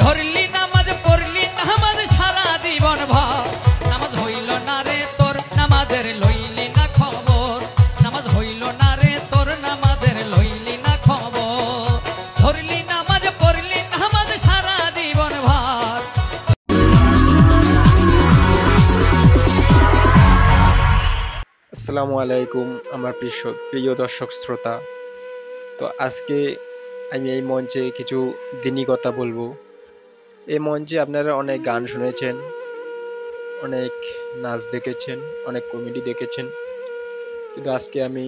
ধরলি নামাজ পড়লি নামাজ সারা জীবন ভর নামাজ হইল না রে তোর নামাজের লইলি না খবর নামাজ হইল না রে তোর নামাজের লইলি না খবর ধরলি নামাজ পড়লি নামাজ সারা জীবন ভর। আসসালামু আলাইকুম আমার প্রিয় দর্শক শ্রোতা। তো আজকে আমি এই মঞ্চে কিছু দিনী কথা বলবো। এই মঞ্চে আপনারা অনেক গান শুনেছেন, অনেক নাচ দেখেছেন, অনেক কমেডি দেখেছেন, কিন্তু আজকে আমি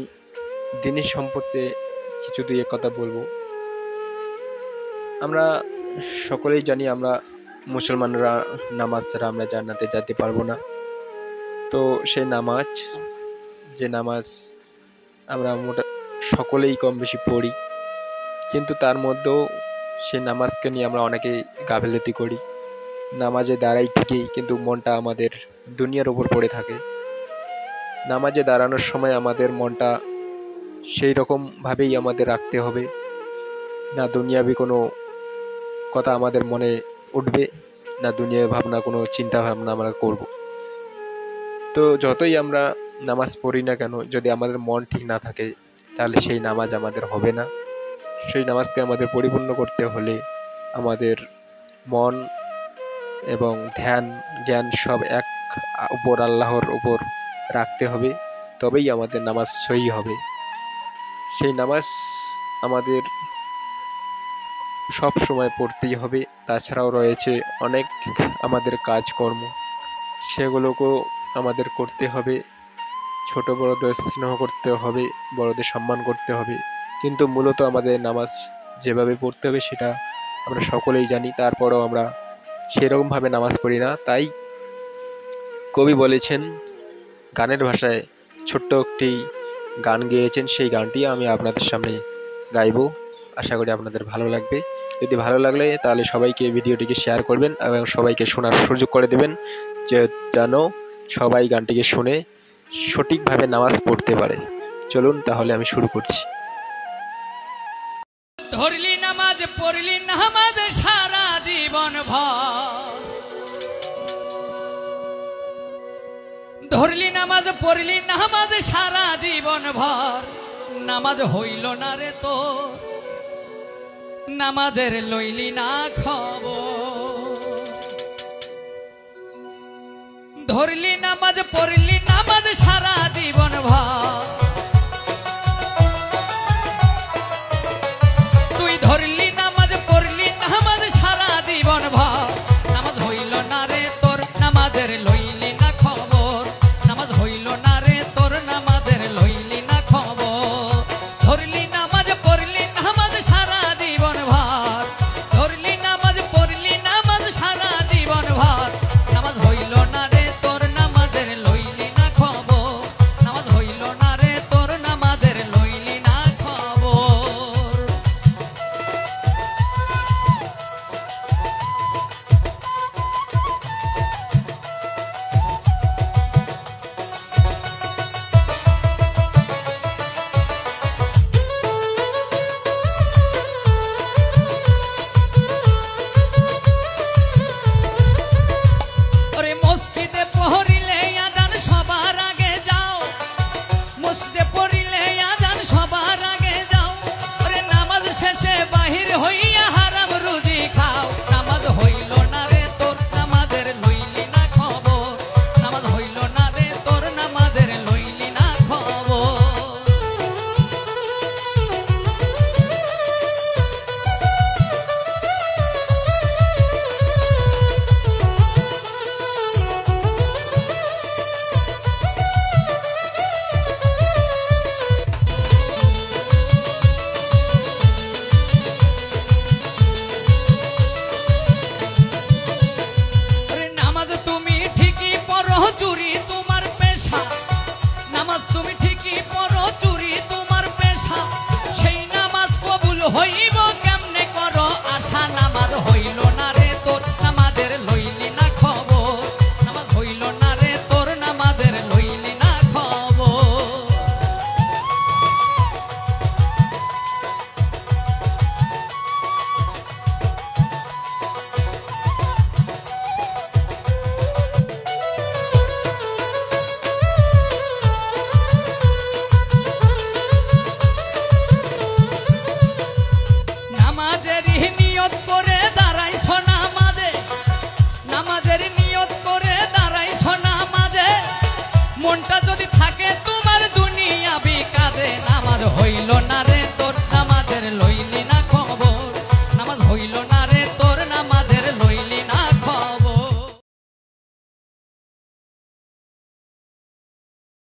দিনী সম্পর্কে কিছু দুই এক কথা বলবো। আমরা সকলেই জানি আমরা মুসলমানরা নামাজ ছাড়া আমরা জান্নাতে যেতে পারবো না। তো সেই নামাজ, যে নামাজ আমরা সকলেই কম বেশি পড়ি, কিন্তু তার মধ্যেও সেই নামাজকে নিয়ে আমরা অনেকেই গাফিলতি করি। নামাজে দাঁড়াই ঠিকই, কিন্তু মনটা আমাদের দুনিয়ার উপর পড়ে থাকে। নামাজে দাঁড়ানোর সময় আমাদের মনটা সেই রকমভাবেই আমাদের রাখতে হবে, না দুনিয়াবি কোনো কথা আমাদের মনে উঠবে, না দুনিয়ার ভাবনা কোনো চিন্তা ভাবনা আমরা করব। তো যতই আমরা নামাজ পড়ি না কেন, যদি আমাদের মন ঠিক না থাকে তাহলে সেই নামাজ আমাদের হবে না। সেই নামাজকে আমাদের পরিপূর্ণ করতে হলে আমাদের মন এবং ধ্যান জ্ঞান সব এক উপর আল্লাহর উপর রাখতে হবে, তবেই আমাদের নামাজ সহি হবে। সেই নামাজ আমাদের সব সময় পড়তেই হবে। তাছাড়াও রয়েছে অনেক আমাদের কাজকর্ম, সেগুলোকেও আমাদের করতে হবে। ছোট বড়দের স্নেহ করতে হবে, বড়দের সম্মান করতে হবে, কিন্তু মূলত আমাদের নামাজ যেভাবে পড়তে হবে সেটা আমরা সকলেই জানি। তারপরেও আমরা সেরকমভাবে নামাজ পড়ি না। তাই কবি বলেছেন, গানের ভাষায় ছোট্ট একটি গান গেয়েছেন, সেই গানটি আমি আপনাদের সামনে গাইব। আশা করি আপনাদের ভালো লাগবে। যদি ভালো লাগলে তাহলে সবাইকে ভিডিওটিকে শেয়ার করবেন এবং সবাইকে শোনার সুযোগ করে দেবেন, যেন সবাই গানটিকে শুনে সঠিকভাবে নামাজ পড়তে পারে। চলুন তাহলে আমি শুরু করছি। ধরলি নামাজ পড়লি নামাজ সারা জীবন ভর ধরলি নামাজ পড়লি নামাজ সারা জীবন ভর নামাজ হইল না রে তোর নামাজের লইলি না খবর ধরলি নামাজ পড়লি নামাজ সারা জীবন ভর তুই ধরলি নামাজ পড়লি নামাজ সারা জীবন ভর নামাজ হইল না রে তোর নামাজের লইলি না খবর নামাজ হইল না রে তোর নামাজের লইলি না খবর ধরলি নামাজ পড়লি নামাজ সারা জীবন ভর ধরলি নামাজ পড়লি নামাজ সারা জীবন ভর নামাজ হইল না রে তোর নামাজের লইলি না খবর নামাজ হইল না রে তোর নামাজের লইলি না খবর। নামাজ হইল না রে তোর নামাজের